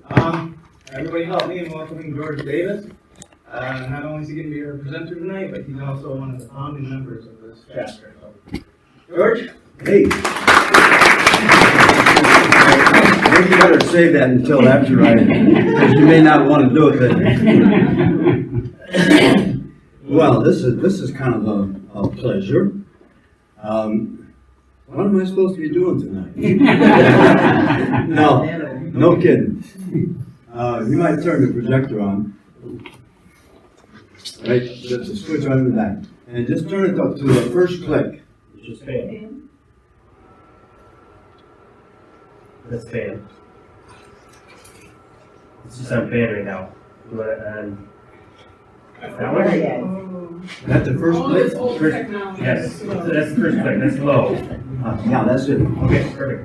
Everybody help me in welcoming George Davis. Not only is he going to be our presenter tonight, but he's also one of the founding members of this chapter. So, George? Hey. Maybe you better save that until after because you may not want to do it then. Well, this is kind of a pleasure. What am I supposed to be doing tonight? No kidding. You might turn the projector on. Right, that's a switch on the back. And just turn it up to the first click. Just fan. That's fan. It's just on fan right now. You want it on that one? That's the first click? Yes, that's the first click. That's low. Yeah, that's it. Okay, perfect.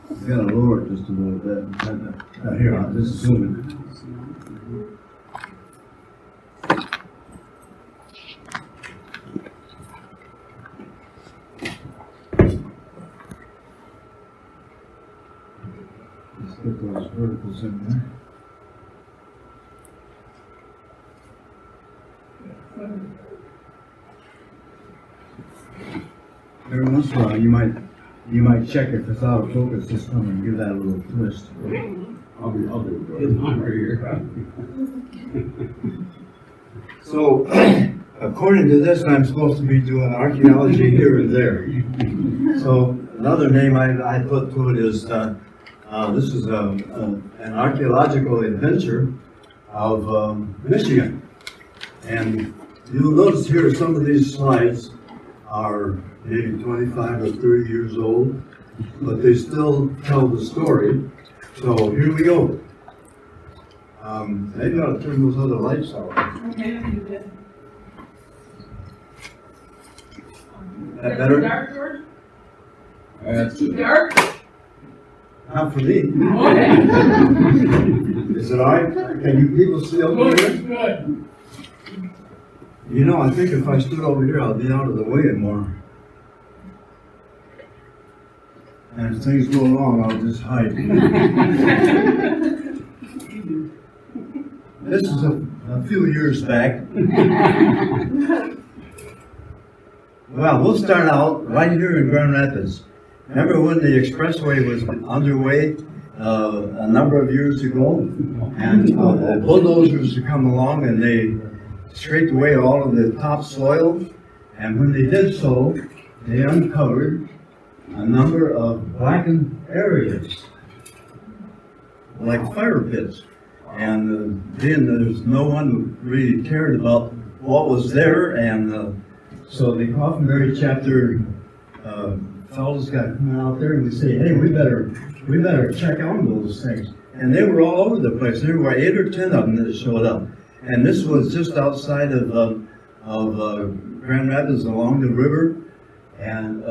I'm going to lower it just a little bit. Here, I'll just zoom it. Let's get those verticals in there. Every once in a while, you might check if it's out of focus. Just come and give that a little twist. I'll do it. I'm right here. So, according to this, I'm supposed to be doing archaeology here and there. So, another name I put to it is this is an archaeological adventure of Michigan. And you'll notice here some of these slides are maybe 25 or 30 years old, but they still tell the story. So here we go. Maybe I ought to turn those other lights out. That better? Dark, George? That's Too dark? not for me. Is it all right? Can you people see over here? Good. You know, I think if I stood over here, I'll be out of the way more. And if things go wrong, I'll just hide. This is a few years back. Well, we'll start out right here in Grand Rapids. Remember when the expressway was underway a number of years ago? And bulldozers would come along and they scraped away all of the topsoil. And when they did so, they uncovered a number of blackened areas, like fire pits. And then there's no one who really cared about what was there, and so the Coffinberry Chapter fellows got to come out there and we say, hey, we better check on those things. And they were all over the place. There were 8 or 10 of them that showed up. And this was just outside of Grand Rapids along the river. And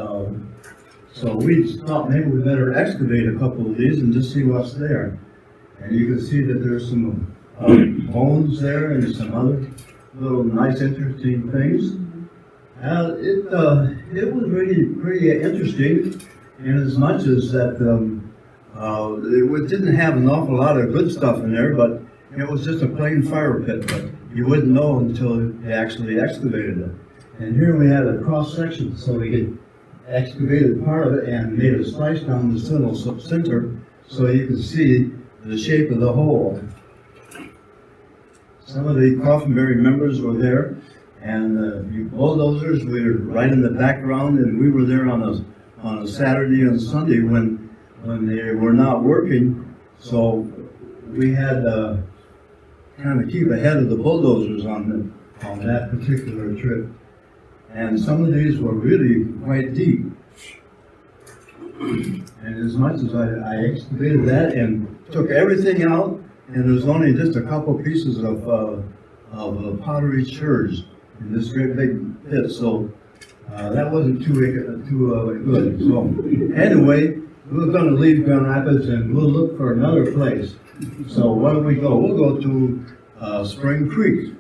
so we thought maybe we better excavate a couple of these and just see what's there. And you can see that there's some bones there and some other little nice interesting things. It was really pretty interesting in as much as that it didn't have an awful lot of good stuff in there, but it was just a plain fire pit, but you wouldn't know until they actually excavated it. And here we had a cross section, so we could excavated part of it and made a slice down the center so you could see the shape of the hole. Some of the Coffinberry members were there, and the bulldozers were right in the background, and we were there on a Saturday and Sunday when they were not working, so we had kind of keep ahead of the bulldozers on that particular trip. And some of these were really quite deep. And as much as I excavated that and took everything out, and there's only just a couple pieces of pottery sherds in this great big pit, so that wasn't too good. So anyway, we're going to leave Grand Rapids and we'll look for another place. So where do we go? We'll go to Spring Creek.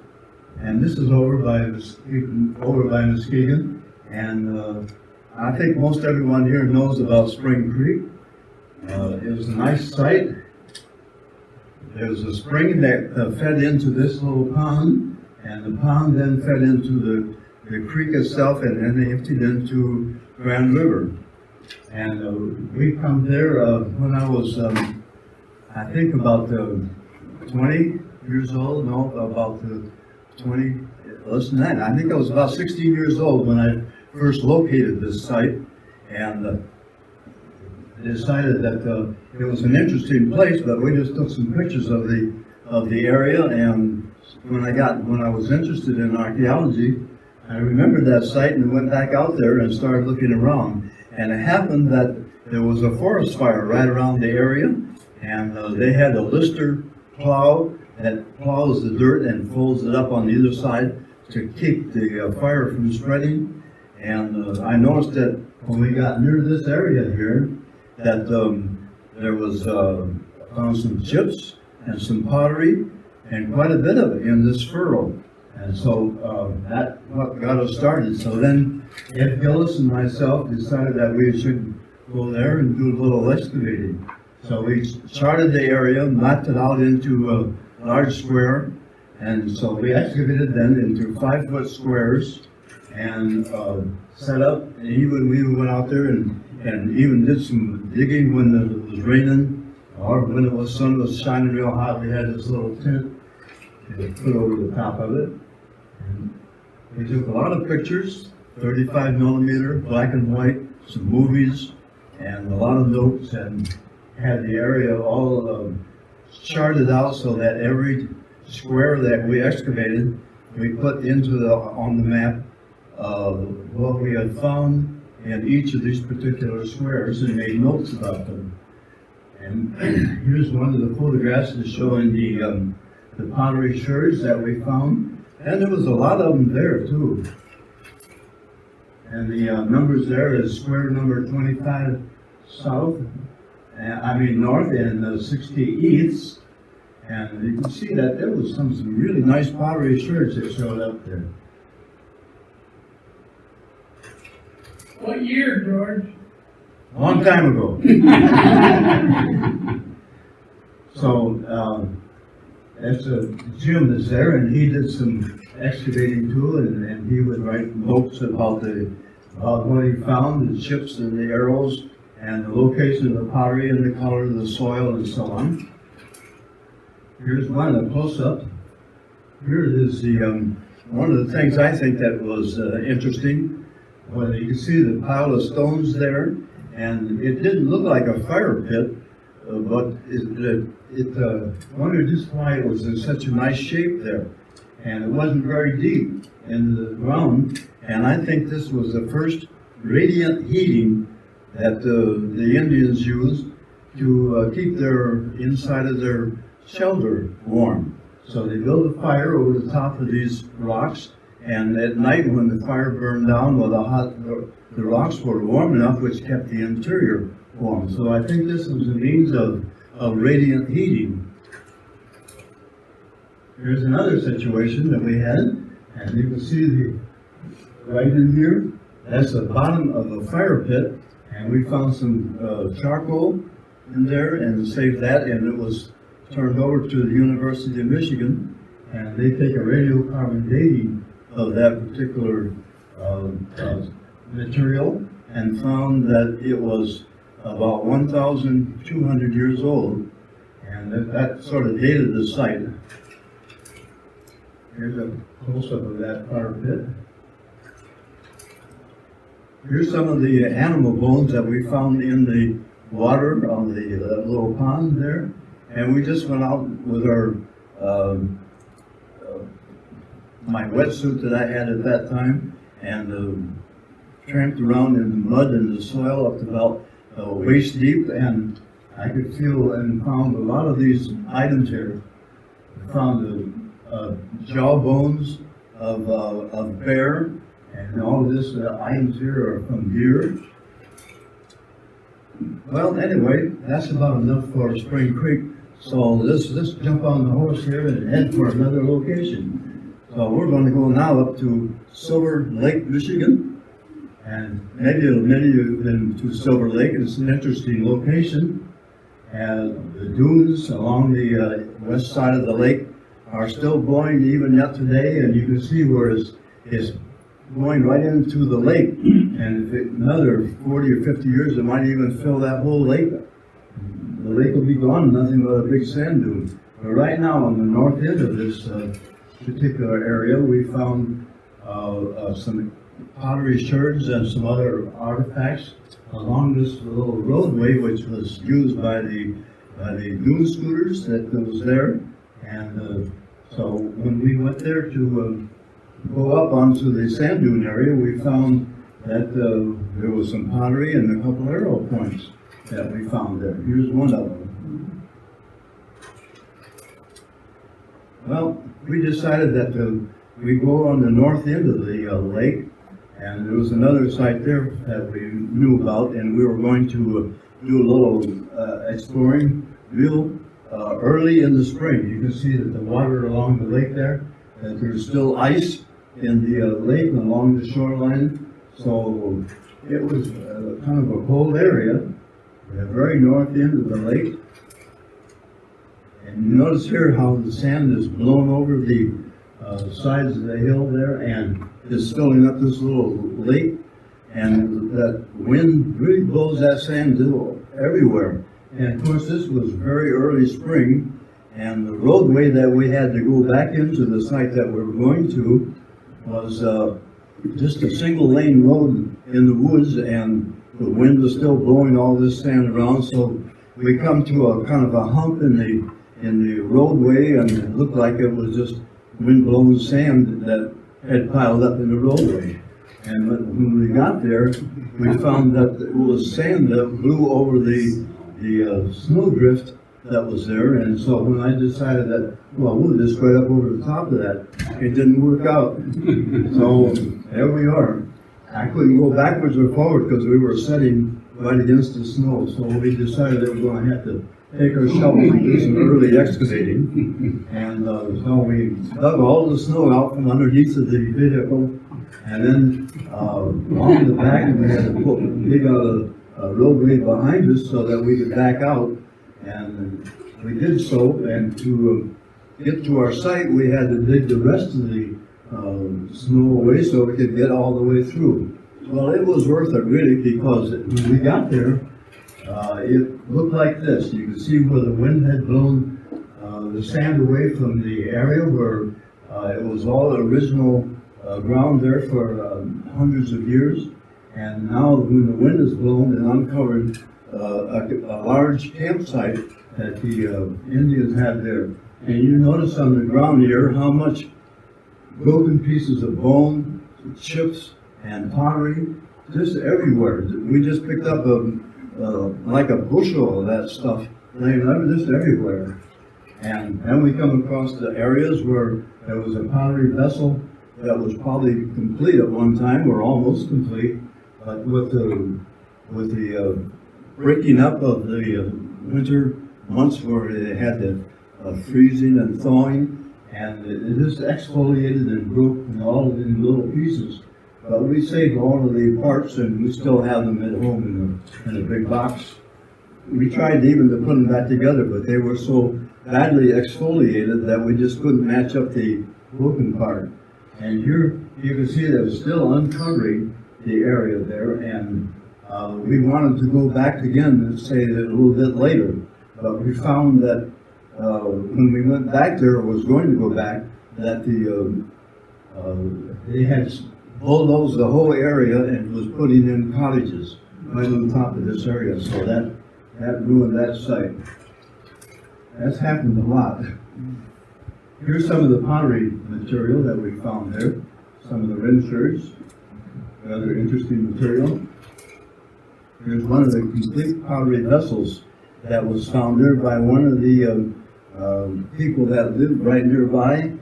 And this is over by Muskegon, and I think most everyone here knows about Spring Creek. It was a nice site. There was a spring that fed into this little pond, and the pond then fed into the creek itself, and then emptied into Grand River. And we come there when I was, I think about 20 years old, no, about 20, less than that. I think I was about 16 years old when I first located this site, and decided that it was an interesting place, but we just took some pictures of the area. And when I was interested in archaeology, I remembered that site and went back out there and started looking around. And it happened that there was a forest fire right around the area, and they had a lister plow that plows the dirt and folds it up on the other side to keep the fire from spreading. And I noticed that when we got near this area here, that there was found some chips and some pottery and quite a bit of it in this furrow. And so that's what got us started. So then Ed Gillis and myself decided that we should go there and do a little excavating. So we charted the area, mapped it out into a large square, and so we excavated then into 5-foot squares and set up. And even we went out there and even did some digging when it was raining, or when the sun was shining real hot. We had this little tent to put over the top of it. And we took a lot of pictures, 35 millimeter, black and white, some movies, and a lot of notes, and had the area all charted out so that every square that we excavated, we put into on the map what we had found in each of these particular squares, and made notes about them. And here's one of the photographs that's showing the pottery sherds that we found, and there was a lot of them there too. And the numbers there is square number 25 south, north, and 60 east. And you can see that there was some really nice pottery sherds that showed up there. What year, George? A long time ago. So that's Jim is there, and he did some excavating too, and he would write notes about what he found, the chips and the arrows, and the location of the pottery and the color of the soil and so on. Here's one, a close-up. Here is the one of the things I think that was interesting. Well, you can see the pile of stones there, and it didn't look like a fire pit, but it wondered just why it was in such a nice shape there. And it wasn't very deep in the ground, and I think this was the first radiant heating that the Indians used to keep their inside of their shelter warm. So they built a fire over the top of these rocks, and at night when the fire burned down, well, the rocks were warm enough, which kept the interior warm. So I think this was a means of radiant heating. Here's another situation that we had, and you can see right in here, that's the bottom of a fire pit, and we found some charcoal in there and saved that, and it was turned over to the University of Michigan, and they take a radiocarbon dating of that particular material, and found that it was about 1,200 years old, and that sort of dated the site. Here's a close-up of that fire pit. Here's some of the animal bones that we found in the water on the little pond there, and we just went out with our my wetsuit that I had at that time, and tramped around in the mud and the soil up to about waist deep, and I could feel and found a lot of these items here. I found the jaw bones of bear, and all of this items here are from deer. Well, anyway, that's about enough for Spring Creek. So let's jump on the horse here and head for another location. So we're going to go now up to Silver Lake, Michigan. And maybe many of you have been to Silver Lake. It's an interesting location. And the dunes along the west side of the lake are still blowing even yet today, and you can see where it's going right into the lake. And if another 40 or 50 years, it might even fill that whole lake. The lake will be gone, nothing but a big sand dune. But right now, on the north end of this particular area, we found some pottery sherds and some other artifacts along this little roadway, which was used by the dune scooters that was there. And so when we went there to go up onto the sand dune area, we found that there was some pottery and a couple arrow points that we found there. Here's one of them. Well, we decided that we go on the north end of the lake, and there was another site there that we knew about, and we were going to do a little exploring real early in the spring. You can see that the water along the lake there, that there's still ice in the lake along the shoreline. So it was kind of a cold area, the very north end of the lake. And you notice here how the sand is blown over the sides of the hill there and is filling up this little lake. And that wind really blows that sand everywhere. And of course, this was very early spring, and the roadway that we had to go back into the site that we were going to was just a single lane road in the woods, and the wind was still blowing all this sand around. So we come to a kind of a hump in the roadway, and it looked like it was just wind-blown sand that had piled up in the roadway. And when we got there, we found that it was sand that blew over the snowdrift that was there. And so when I decided that, well, we'll just right up over the top of that, it didn't work out. So there we are. I couldn't go backwards or forward because we were sitting right against the snow. So we decided that we were going to have to take our shovels and do some early excavating. And so we dug all the snow out from underneath of the vehicle. And then along the back, we had to dig out a roadway behind us so that we could back out. And we did so. And to get to our site, we had to dig the rest of the snow away so we could get all the way through. Well, it was worth it really, because when we got there, it looked like this. You could see where the wind had blown the sand away from the area where it was all original ground there for hundreds of years. And now when the wind is blown, it uncovered a large campsite that the Indians had there. And you notice on the ground here how much broken pieces of bone, chips, and pottery, just everywhere. We just picked up like a bushel of that stuff laying just everywhere. And then we come across the areas where there was a pottery vessel that was probably complete at one time, or almost complete, but with the breaking up of the winter months where they had the freezing and thawing, and it just exfoliated and broke all in little pieces. But we saved all of the parts, and we still have them at home in a big box. We tried even to put them back together, but they were so badly exfoliated that we just couldn't match up the broken part. And here you can see that it's still uncovering the area there, and we wanted to go back again and say that a little bit later, but we found that when we went back there, or was going to go back, that they had bulldozed the whole area and was putting in cottages right on top of this area, so that ruined that site. That's happened a lot. Here's some of the pottery material that we found there. Some of the rim sherds, rather interesting material. Here's one of the complete pottery vessels that was found there by one of the people that lived right nearby.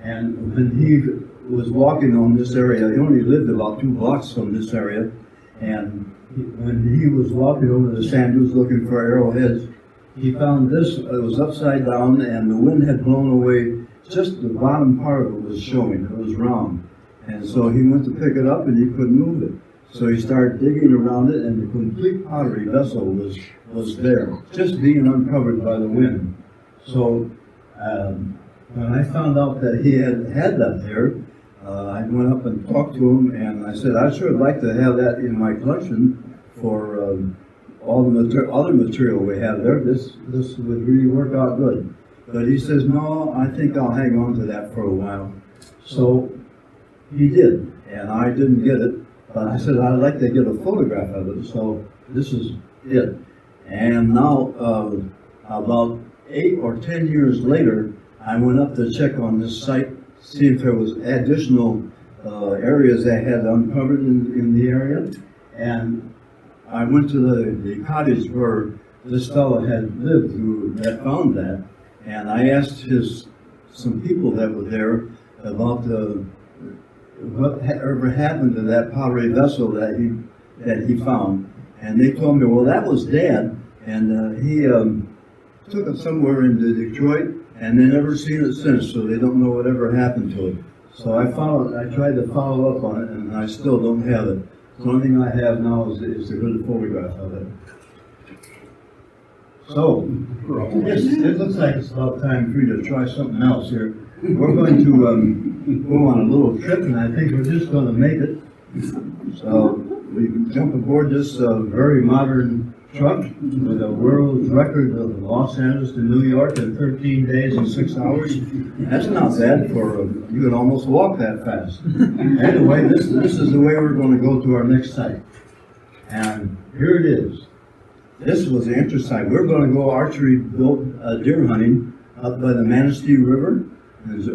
And when he was walking on this area, he only lived about 2 blocks from this area, and when he was walking over the sand dunes looking for arrowheads, he found this. It was upside down, and the wind had blown away. Just the bottom part of it was showing. It was round. And so he went to pick it up, and he couldn't move it. So he started digging around it, and the complete pottery vessel was there, just being uncovered by the wind. So when I found out that he had that there, I went up and talked to him, and I said, I sure would like to have that in my collection for all the other material we have there. This would really work out good. But he says, no, I think I'll hang on to that for a while. So he did, and I didn't get it. But I said, I'd like to get a photograph of it, so this is it. And now, about 8 or 10 years later, I went up to check on this site, see if there was additional areas that had uncovered in the area. And I went to the cottage where this fellow had lived who had found that. And I asked some people that were there about what ever happened to that pottery vessel that he found. And they told me, well, that was Dad, and he took it somewhere into Detroit, and they never seen it since, so they don't know whatever happened to it. So I tried to follow up on it, and I still don't have it. The only thing I have now is a good photograph of it. So, it looks like it's about time for you to try something else here. We're going to go on a little trip, and I think we're just going to make it. So, we jump aboard this very modern truck with a world record of Los Angeles to New York in 13 days and 6 hours. That's not bad for, you can almost walk that fast. Anyway, this is the way we're going to go to our next site. And here it is. This was the interest site. We're going to go archery deer hunting up by the Manistee River,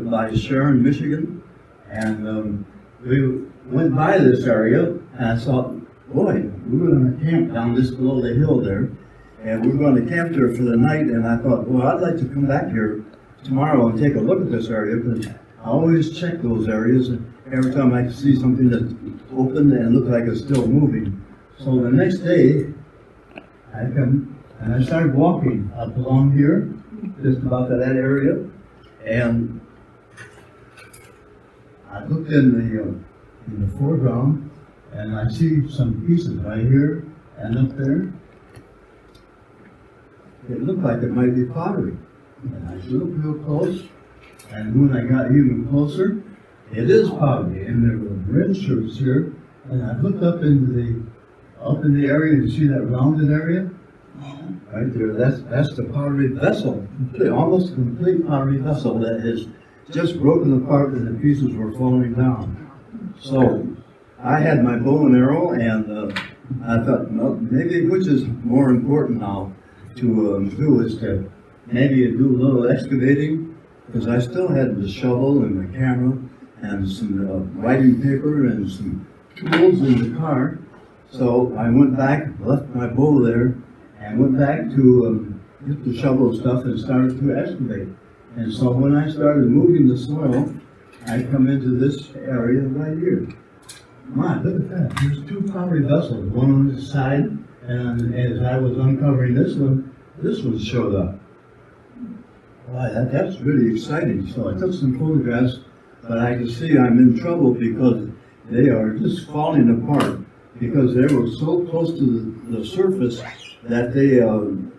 by Sharon, Michigan. And we went by this area, and I thought, boy, we're going to camp down this below the hill there, and we're going to camp there for the night. And I thought, well, I'd like to come back here tomorrow and take a look at this area, because I always check those areas every time I see something that's open and looks like it's still moving. So the next day, I come and I started walking up along here, just about to that area, and I looked in the foreground, and I see some pieces right here and up there. It looked like it might be pottery. And I looked real close, and when I got even closer, it is pottery. And there were red shirts here, and I looked up in the area, and you see that rounded area? Right there, that's the pottery vessel, almost a complete pottery vessel that is just broken apart and the pieces were falling down. So I had my bow and arrow, and I thought, well, maybe which is more important now to do is to maybe do a little excavating, because I still had the shovel and the camera and some writing paper and some tools in the car. So I went back, left my bow there, and went back to get the shovel stuff and started to excavate. And so when I started moving the soil, I come into this area right here. My, look at that. There's 2 pottery vessels, one on this side, and as I was uncovering this one showed up. Wow, that's really exciting. So I took some photographs, but I can see I'm in trouble because they are just falling apart, because they were so close to the surface that they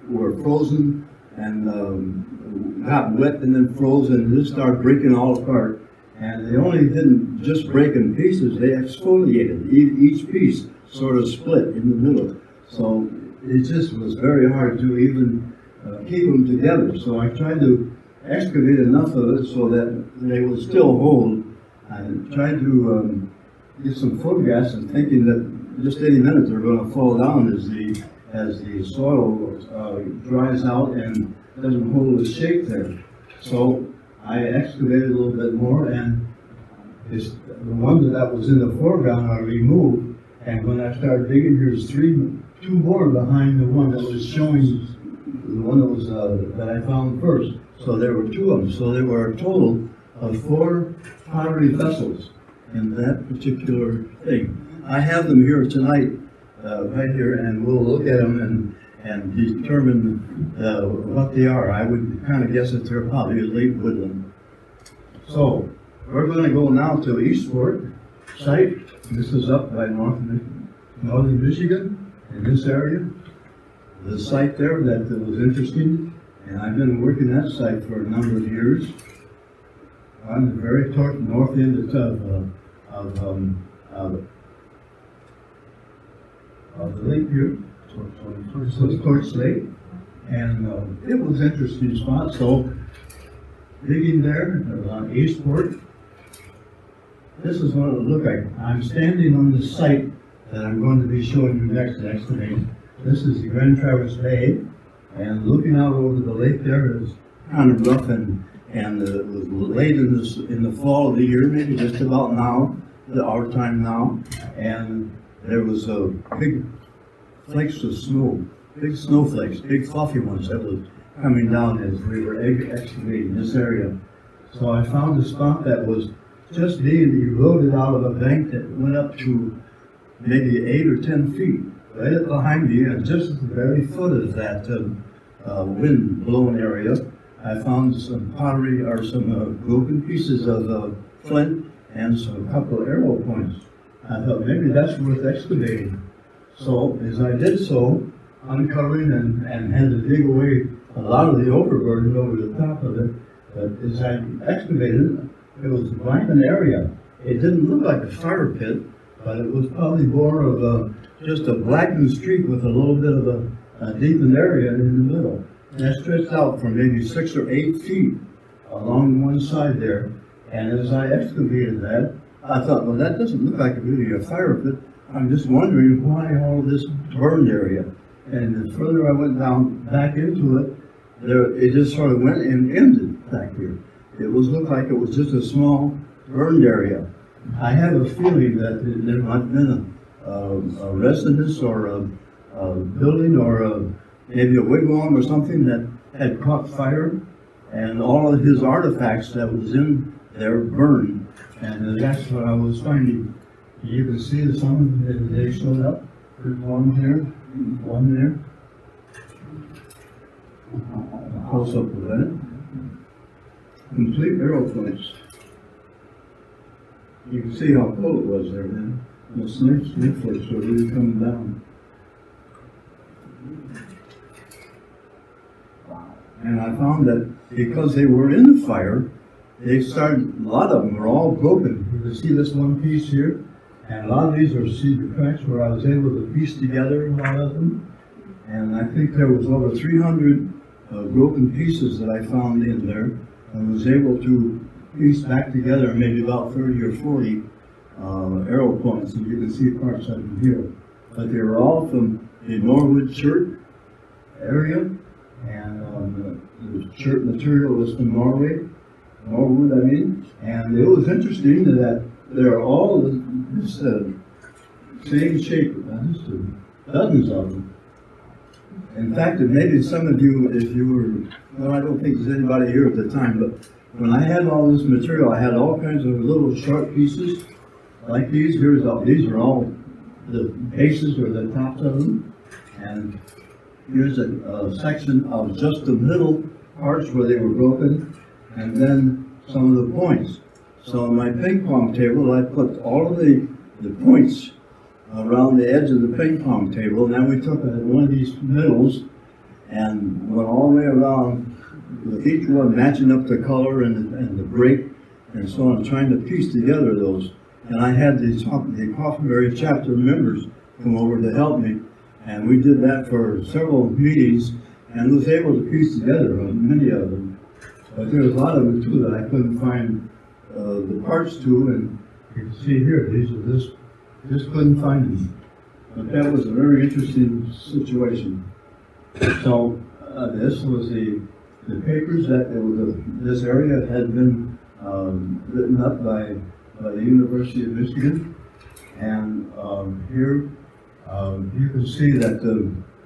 were frozen and got wet and then frozen and just started breaking all apart. And they only didn't just break in pieces, they exfoliated. Each piece sort of split in the middle. So it just was very hard to even keep them together. So I tried to excavate enough of it so that they would still hold. I tried to get some photographs, and thinking that just any minute they're going to fall down as the soil dries out and doesn't hold the shape there. So I excavated a little bit more, and the one that was in the foreground I removed, and when I started digging, there's 2 more behind the one that was showing, the one that was that I found first. So there were 2 of them. So there were a total of 4 pottery vessels in that particular thing. I have them here tonight, right here, and we'll look at them and determine what they are. I would kind of guess that they're probably late woodland. So we're going to go now to Eastport site. This is up by North Michigan. northern Michigan, in this area. The site there that was interesting, and I've been working that site for a number of years. On the very north end of the lake here, Torch Lake, and it was an interesting spot. So digging there on Eastport, this is what it would look like. I'm standing on the site that I'm going to be showing you next excavation. This is the Grand Traverse Bay, and looking out over the lake there is kind of rough, and it was late in the fall of the year, maybe just about now, our time now, and there was big flakes of snow, big snowflakes, big fluffy ones that was coming down as we were excavating this area. So I found a spot that was just being eroded out of a bank that went up to maybe 8 or 10 feet, right up behind me, and just at the very foot of that wind-blown area, I found some pottery or some broken pieces of flint and a couple of arrow points. I thought maybe that's worth excavating. So as I did so, uncovering and had to dig away a lot of the overburden over the top of it, but as I excavated, it was a blank area. It didn't look like a fire pit, but it was probably more of just a blackened streak with a little bit of a deepened area in the middle. And that stretched out for maybe 6 or 8 feet along one side there. And as I excavated that, I thought, well, that doesn't look like really a fire pit. I'm just wondering why all this burned area. And the further I went down back into it, it just sort of went and ended back here. It looked like it was just a small burned area. I have a feeling that there might have been a residence or a building or maybe a wigwam or something that had caught fire, and all of his artifacts that was in there burned. And that's what I was finding. You can see some that they showed up. There's one here, one there. Close up with that. Complete arrow points. You can see how cold it was there then. The snowflakes were really coming down. And I found that because they were in the fire, they started, a lot of them were all broken. You can see this one piece here, and a lot of these are cedar cracks where I was able to piece together a lot of them. And I think there was over 300 broken pieces that I found in there. I was able to piece back together maybe about 30 or 40 arrow points, and you can see parts of them here. But they were all from the Norwood Chert area, and the chert material was from Norwood, I mean. And it was interesting that they're all this same shape, dozens of them. In fact, maybe some of you, if you were, well, I don't think there's anybody here at the time, but when I had all this material, I had all kinds of little sharp pieces like these. These are all the bases or the tops of them. And here's a section of just the middle parts where they were broken, and then some of the points. So on my ping pong table, I put all of the points around the edge of the ping pong table. Now we took one of these middles and went all the way around with each one matching up the color and the break and so on, trying to piece together those. And I had the Coffinberry Chapter members come over to help me, and we did that for several meetings and was able to piece together many of them. But there was a lot of them too that I couldn't find the parts to, and you can see here, these are just couldn't find them. But that was a very interesting situation. So this was the papers that this area had been written up by the University of Michigan. And here you can see that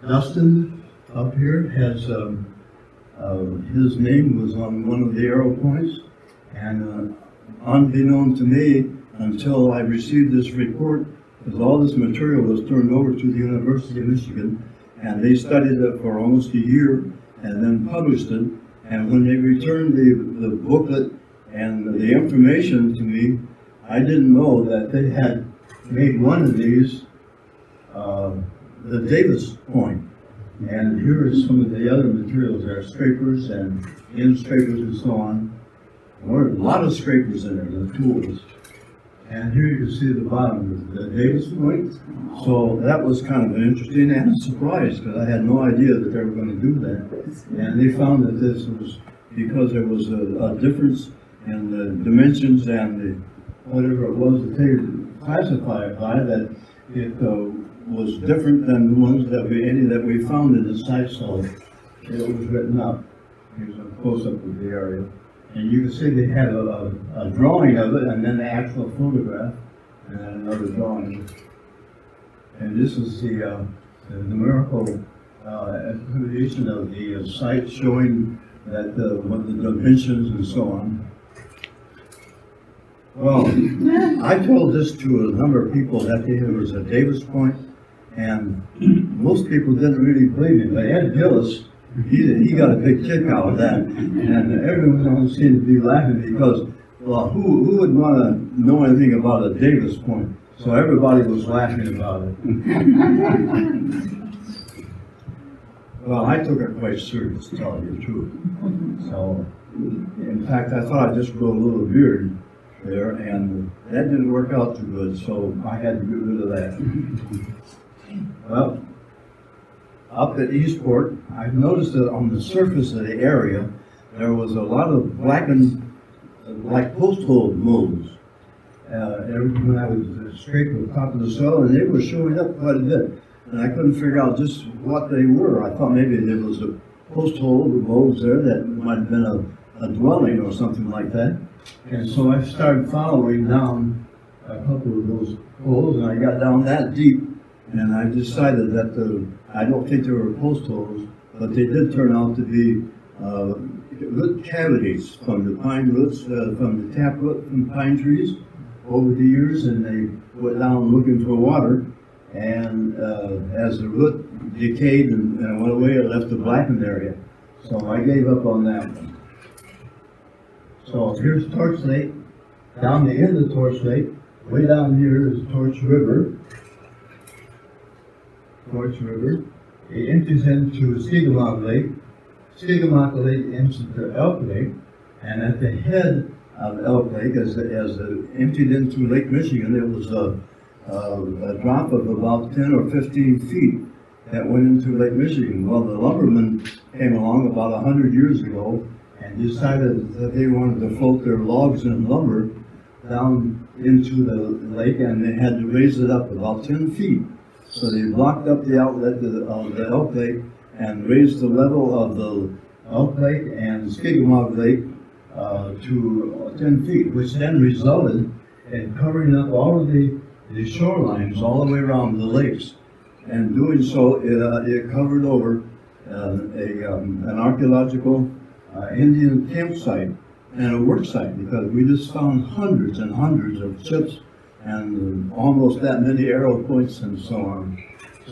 Dustin up here has his name was on one of the arrow points, and unbeknown to me until I received this report, because all this material was turned over to the University of Michigan, and they studied it for almost a year and then published it. And when they returned the booklet and the information to me, I didn't know that they had made one of these the Davis point. And here are some of the other materials. There are scrapers and end scrapers and so on. There were a lot of scrapers in there, the tools. And here you can see the bottom of the Davis point. So that was kind of an interesting and a surprise, because I had no idea that they were going to do that. And they found that this was because there was a difference in the dimensions and the whatever it was that they classified by, that it was different than the ones that we found in the site. So it was written up. Here's a close-up of the area. And you can see they had a drawing of it, and then the actual photograph, and then another drawing. And this is the numerical explanation of the site, showing that what the dimensions and so on. Well, I told this to a number of people that there was a Davis point, and most people didn't really believe me. But Ed Gillis, he got a big kick out of that, and everyone seemed to be laughing because, well, who would want to know anything about a Davis point? So everybody was laughing about it. Well, I took it quite serious, to tell you the truth. So, in fact, I thought I'd just grow a little beard there, and that didn't work out too good, so I had to get rid of that. Well, up at Eastport, I noticed that on the surface of the area, there was a lot of blackened, like post hole molds. When I would scrape the top of the soil, and they were showing up quite a bit. And I couldn't figure out just what they were. I thought maybe there was a post hole with molds there that might have been a dwelling or something like that. And so I started following down a couple of those holes, and I got down that deep, and I decided that I don't think they were post holes, but they did turn out to be root cavities from the pine roots, from the taproot from pine trees over the years, and they went down looking for water, and as the root decayed and went away, it left a blackened area. So I gave up on that one. So here's Torch Lake. Down the end of Torch Lake, way down here is Torch River. Torch River. It empties into Skegamock Lake. Skegamock Lake empties into Elk Lake. And at the head of Elk Lake, as it emptied into Lake Michigan, there was a drop of about 10 or 15 feet that went into Lake Michigan. Well, the lumbermen came along about 100 years ago and decided that they wanted to float their logs and lumber down into the lake, and they had to raise it up about 10 feet. So they blocked up the outlet of the Elk Lake and raised the level of the Elk Lake and Skegamock Lake to 10 feet, which then resulted in covering up all of the shorelines all the way around the lakes. And doing so, it covered over an archaeological Indian campsite and a work site, because we just found hundreds and hundreds of chips and almost that many arrow points and so on.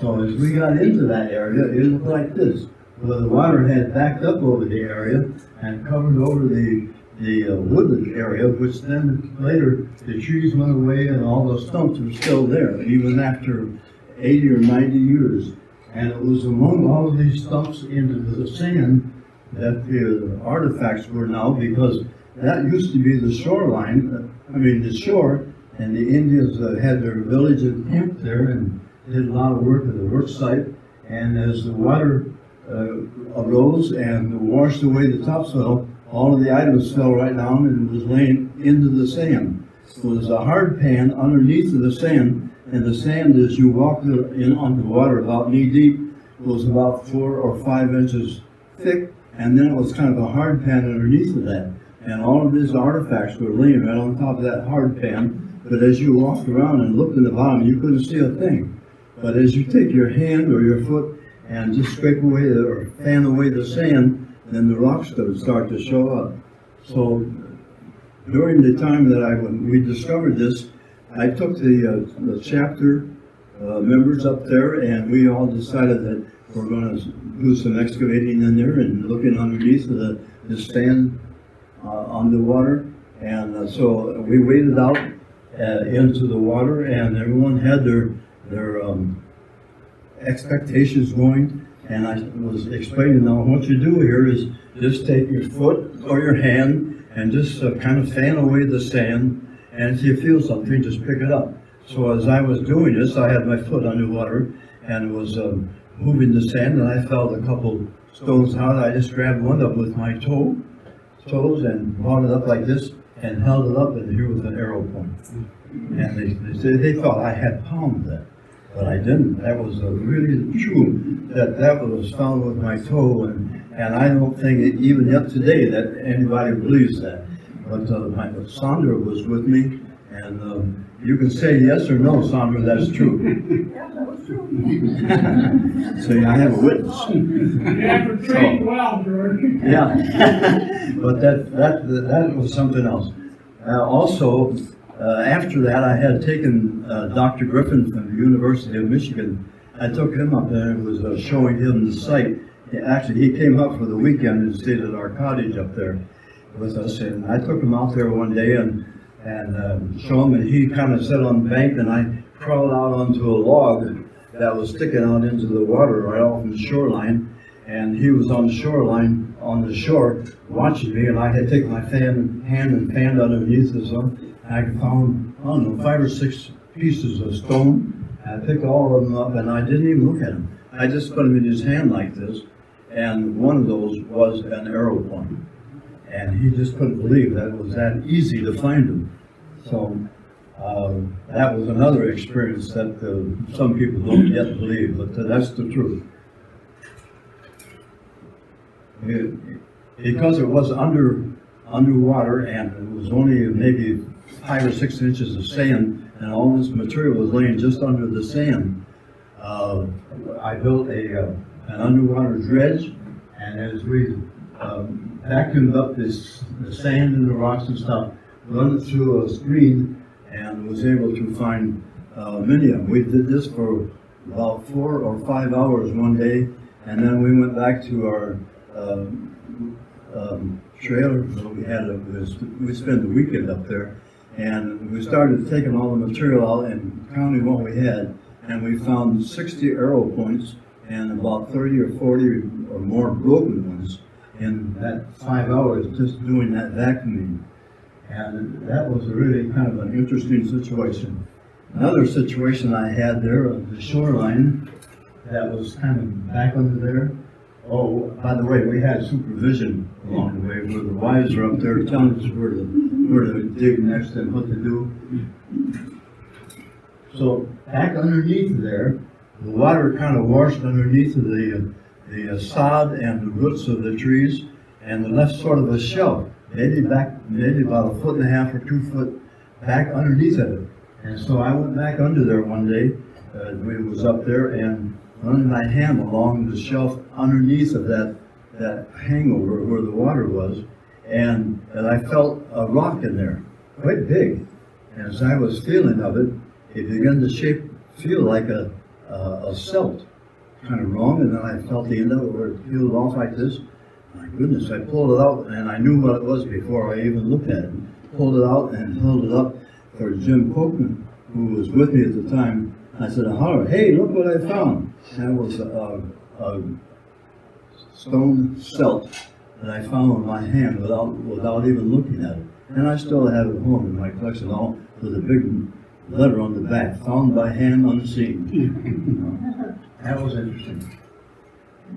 So as we got into that area, it looked like this. Well, the water had backed up over the area and covered over the wooded area, which then later the trees went away and all the stumps were still there, even after 80 or 90 years. And it was among all of these stumps into the sand that the artifacts were now, because that used to be the shoreline, the shore, and the Indians had their village and camp there and did a lot of work at the work site. And as the water arose and washed away the topsoil, all of the items fell right down and was laying into the sand. So there's a hard pan underneath of the sand, and the sand, as you walked in on the water about knee deep, was about 4 or 5 inches thick, and then it was kind of a hard pan underneath of that. And all of these artifacts were laying right on top of that hard pan, but as you walked around and looked in the bottom, you couldn't see a thing. But as you take your hand or your foot and just scrape away or fan away the sand, then the rocks would start to show up. So during the time that we discovered this, I took the chapter members up there, and we all decided that we're going to do some excavating in there and looking underneath of the sand underwater. And so we waded out into the water, and everyone had their expectations going, and I was explaining now what you do here is just take your foot or your hand and just kind of fan away the sand, and if you feel something, just pick it up. So as I was doing this, I had my foot underwater and was moving the sand, and I felt a couple stones out. I just grabbed one up with my toes and brought it up like this and held it up, and here was an arrow point. And they said they thought I had palmed that, but I didn't. That was really true, that was found with my toe, and I don't think even yet today that anybody believes that. But Sandra was with me, and you can say yes or no, Sandra, that's true. Yeah, that was true. So I have a witness. You have to train well, George. Yeah, but that was something else. Also, after that, I had taken Dr. Griffin from the University of Michigan. I took him up there and was showing him the site. Actually, he came up for the weekend and stayed at our cottage up there with us. And I took him out there one day and show him, and he kind of sat on the bank, and I crawled out onto a log that was sticking out into the water right off the shoreline. And he was on the shoreline, on the shore, watching me, and I had taken my hand and fanned underneath this one. I found, I don't know, 5 or 6 pieces of stone. I picked all of them up, and I didn't even look at them. I just put them in his hand like this, and one of those was an arrow point. And he just couldn't believe that it was that easy to find them. So that was another experience that some people don't yet believe, but that's the truth. Because it was underwater, and it was only maybe 5 or 6 inches of sand, and all this material was laying just under the sand, I built an underwater dredge, and as we vacuumed up the sand and the rocks and stuff, run it through a screen, and was able to find many of them. We did this for about 4 or 5 hours one day, and then we went back to our trailer. We spent the weekend up there, and we started taking all the material out and counting what we had, and we found 60 arrow points and about 30 or 40 or more broken ones in that 5 hours just doing that vacuuming. And that was really kind of an interesting situation. Another situation I had there on the shoreline that was kind of back under there. Oh, by the way, we had supervision along the way where the wives are up there telling us where to dig next and what to do. So back underneath there, the water kind of washed underneath the sod and the roots of the trees, and left sort of a shelf, maybe about 1.5 feet or 2 foot back underneath of it. And so I went back under there one day. We was up there and running my hand along the shelf underneath of that hangover where the water was, and I felt a rock in there, quite big. And as I was feeling of it, it began to feel like a celt, kind of wrong, and then I felt the end of it where it peeled off like this. My goodness, I pulled it out, and I knew what it was before I even looked at it. Pulled it out and held it up for Jim Copeman, who was with me at the time. I said, hey, look what I found. That was a stone celt that I found on my hand without even looking at it. And I still have it home in my collection, all with a big letter on the back, found by hand unseen. That was interesting.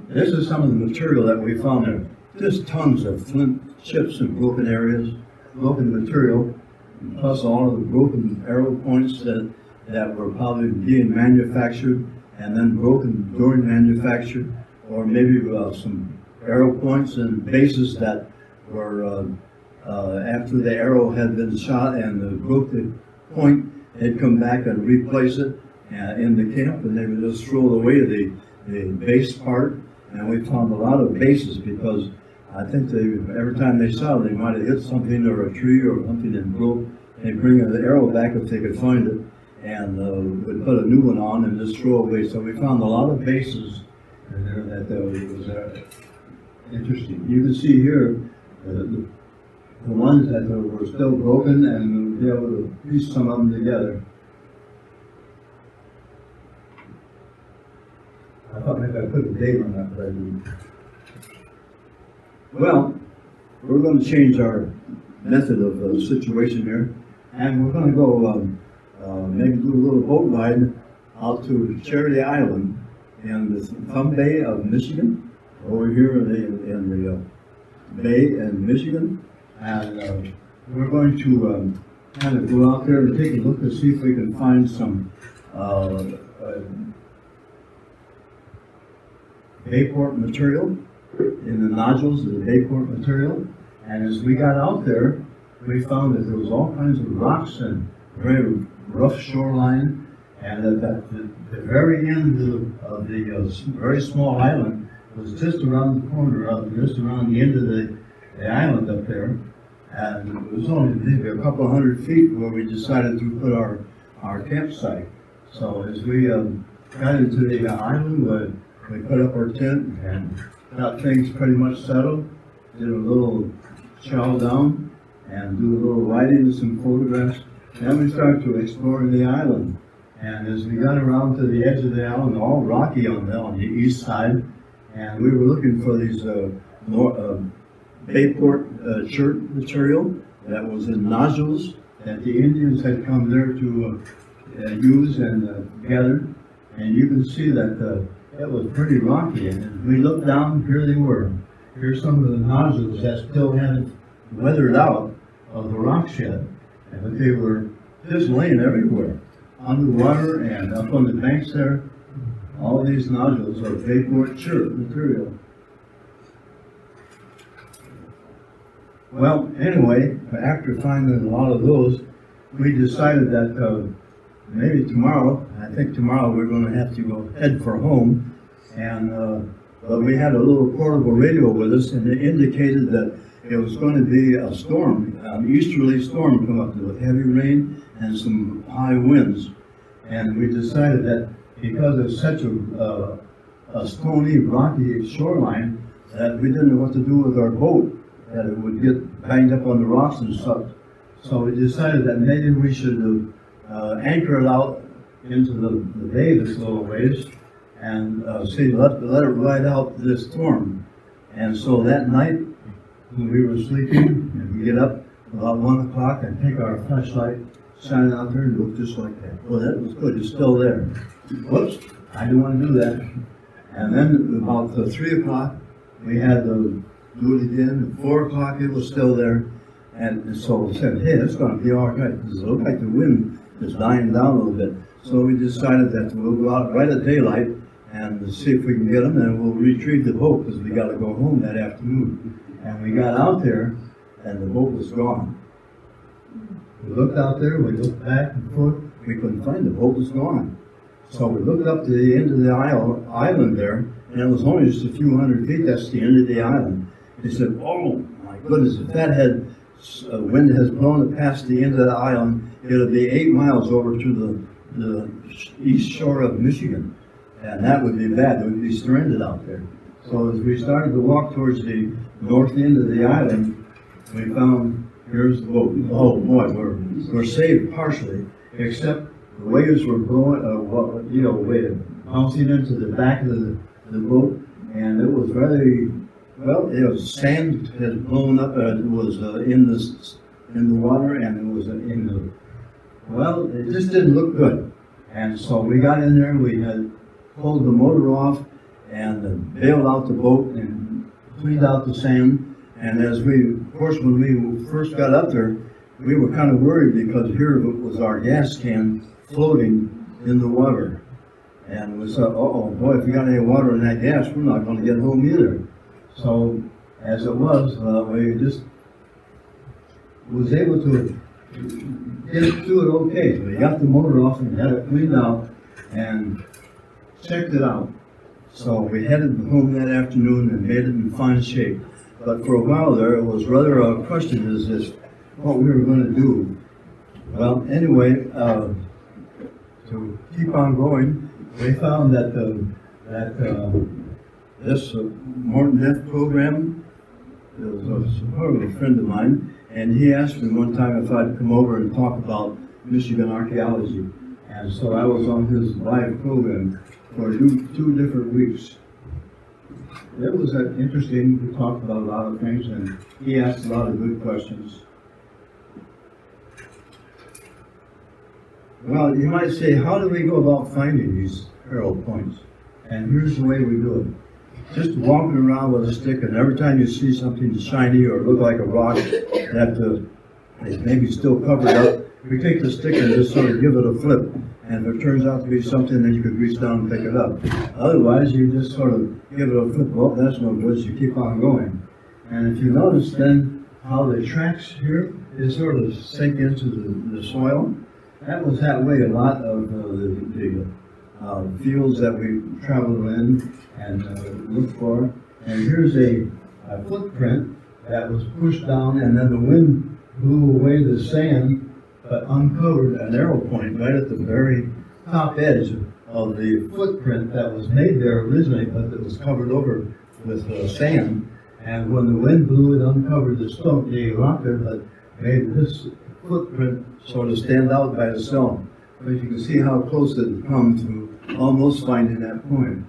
This is some of the material that we found there. Just tons of flint chips and broken areas, broken material, plus all of the broken arrow points that were probably being manufactured and then broken during manufacture, or maybe some arrow points and bases that were after the arrow had been shot and broke the point, they'd come back and replace it in the camp, and they would just throw away the base part. And we found a lot of bases because I think every time they saw it, they might have hit something or a tree or something and broke. They'd bring the arrow back if they could find it, and would put a new one on and just throw away. So we found a lot of bases there that was interesting. You can see here the ones that were still broken, and we'll be able to piece some of them together. I put a date on that, but I didn't. Well, we're going to change our method of situation here, and we're going to go maybe do a little boat ride out to Charity Island in the Thumb Bay of Michigan, over here in the bay in Michigan, and we're going to kind of go out there and take a look and see if we can find some bayport material in the nodules of the bayport material. And as we got out there, we found that there was all kinds of rocks and very rough shoreline, and at the very end of the very small island was just around the corner, just around the end of the island up there. And it was only maybe a couple of 100 feet where we decided to put our campsite. So as we got into the island, we put up our tent and got things pretty much settled, did a little chow down and do a little writing and some photographs. Then we started to explore the island. And as we got around to the edge of the island, all rocky on the east side, and we were looking for these bayport chert material that was in nodules that the Indians had come there to use and gather. And you can see that it was pretty rocky. And as we looked down, here they were. Here's some of the nodules that still hadn't weathered out of the rock shed, but they were just laying everywhere, underwater and up on the banks there. All these nodules are bayport chert material. Well, anyway, after finding a lot of those, we decided that maybe tomorrow, I think tomorrow we're going to have to head for home, and but we had a little portable radio with us, and it indicated that it was going to be a storm, an easterly storm come up with heavy rain and some high winds. And we decided that because it's such a stony, rocky shoreline, that we didn't know what to do with our boat, that it would get banged up on the rocks and stuff. So we decided that maybe we should anchor it out into the bay this little ways and let it ride out this storm. And so that night, when we were sleeping, we get up about 1 o'clock and take our flashlight, shine it out there, and look just like that. Well, that was good. It's still there. Whoops! I didn't want to do that. And then about 3 o'clock, we had to do it again. At 4 o'clock, it was still there. And so we said, hey, it's going to be all right. Because it looked like the wind is dying down a little bit. So we decided that we'll go out right at daylight and see if we can get them, and we'll retrieve the boat because we got to go home that afternoon. And we got out there, and the boat was gone. We looked out there, we looked back and forth, we couldn't find the boat was gone. So we looked up to the end of the island there, and it was only just a few 100 feet, that's the end of the island. They said, oh my goodness, if that wind has blown it past the end of the island, it'll be 8 miles over to the east shore of Michigan. And that would be bad, it would be stranded out there. So as we started to walk towards the north end of the island, we found, here's the boat. Oh boy, we're saved partially, except the waves were blowing, bouncing into the back of the boat, and it was very, well, it was sand had blown up, it was in the water, and it was in the, well, it just didn't look good. And so we got in there, we had pulled the motor off, and bailed out the boat and cleaned out the sand. And as of course, when we first got up there, we were kind of worried because here was our gas can floating in the water. And we thought, oh boy, if we got any water in that gas, we're not going to get home either. So as it was, we just was able to get through it okay. We got the motor off and had it cleaned out and checked it out. So we headed home that afternoon and made it in fine shape. But for a while there, it was rather a question as to what we were going to do. Well, anyway, to keep on going, we found that this Morton F program was a friend of mine, and he asked me one time if I'd come over and talk about Michigan archaeology. And so I was on his live program for 2 different weeks. it was interesting. We talked about a lot of things, and he asked a lot of good questions. Well, you might say, how do we go about finding these herald points? And here's the way we do it. Just walking around with a stick, and every time you see something shiny or look like a rock that is maybe still covered up, we take the stick and just sort of give it a flip. And if it turns out to be something, then you could reach down and pick it up. Otherwise, you just sort of give it a flip. Well, that's no good, so you keep on going. And if you notice then how the tracks here is sort of sink into the soil, that was that way a lot of the fields that we traveled in and looked for. And here's a footprint that was pushed down, and then the wind blew away the sand, but uncovered an arrow point right at the very top edge of the footprint that was made there originally, but that was covered over with sand. And when the wind blew, it uncovered the stump, the rock there, but made this footprint sort of stand out by itself. But you can see how close it had come to almost finding that point.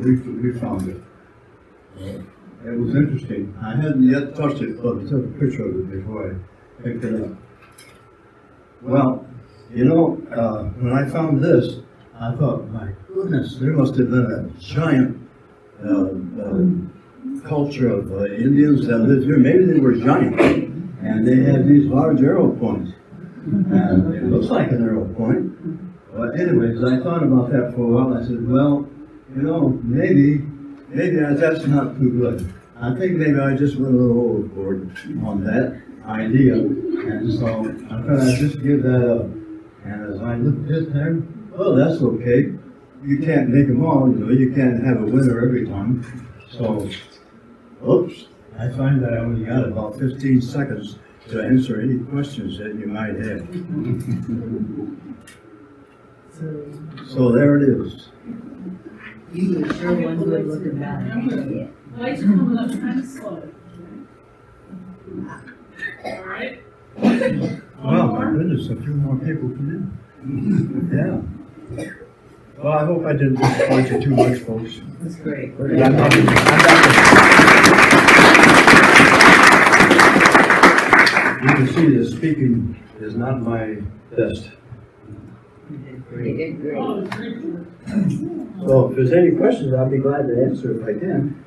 We found it. It was interesting. I hadn't yet touched it, but I took a picture of it before I picked it up. Well, you know, when I found this, I thought, my goodness, there must have been a giant culture of Indians that lived here. Maybe they were giant, and they had these large arrow points. And it looks like an arrow point. But anyways, I thought about that for a while. I said, well, you know, maybe that's not too good. I think maybe I just went a little overboard on that idea. And so I thought I'd just give that up. And as I looked at there, well, that's okay. You can't make them all, you know, you can't have a winner every time. So, oops, I find that I only got about 15 seconds to answer any questions that you might have. So there it is. You were sure one good looking man. Lights are coming up kind of slow. All right. Well, my goodness, a few more people come in. Yeah. Well, I hope I didn't disappoint you too much, folks. That's great. You can see the speaking is not my best. You did great. Oh, it's great. So if there's any questions, I'll be glad to answer if I can.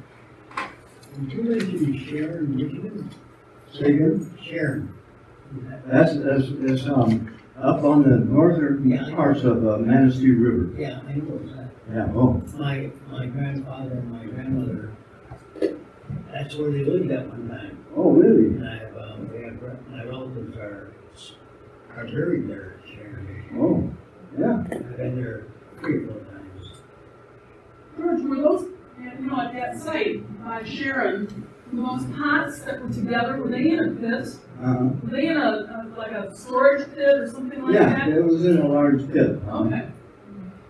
Did you mention Sharon, Michigan? Say again? Sharon. That's up on the northern parts of Manistee River. Yeah, I know that. Yeah, oh. My grandfather and my grandmother, that's where they lived at one time. Oh, really? And my relatives are buried there at Sharon. Oh, yeah. I've been there 3 or 4 times. George, were those, you know, at that site by Sharon, those pots that were together, were they in a pit? Were they in like a storage pit or something like Yeah, that? it was in a large pit. Okay.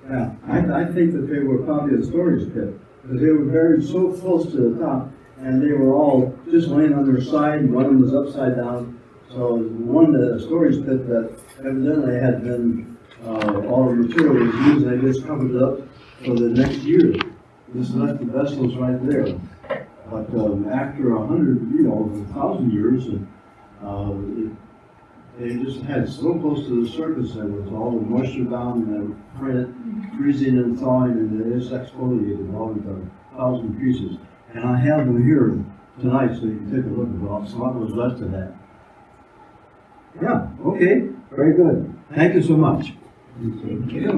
Yeah, I think that they were probably a storage pit, because they were buried so close to the top, and they were all just laying on their side, and one was upside down. So one, the storage pit that evidently had been, all the material was used, and they just covered it up for the next year. Just left the vessels right there. But after 1,000 years, they just had so close to the surface, there was all the moisture down and freezing and thawing, and they just exfoliated all into 1,000 pieces. And I have them here tonight, so you can take a look at what was left of that. Yeah, okay, very good. Thank you so much. Thank you.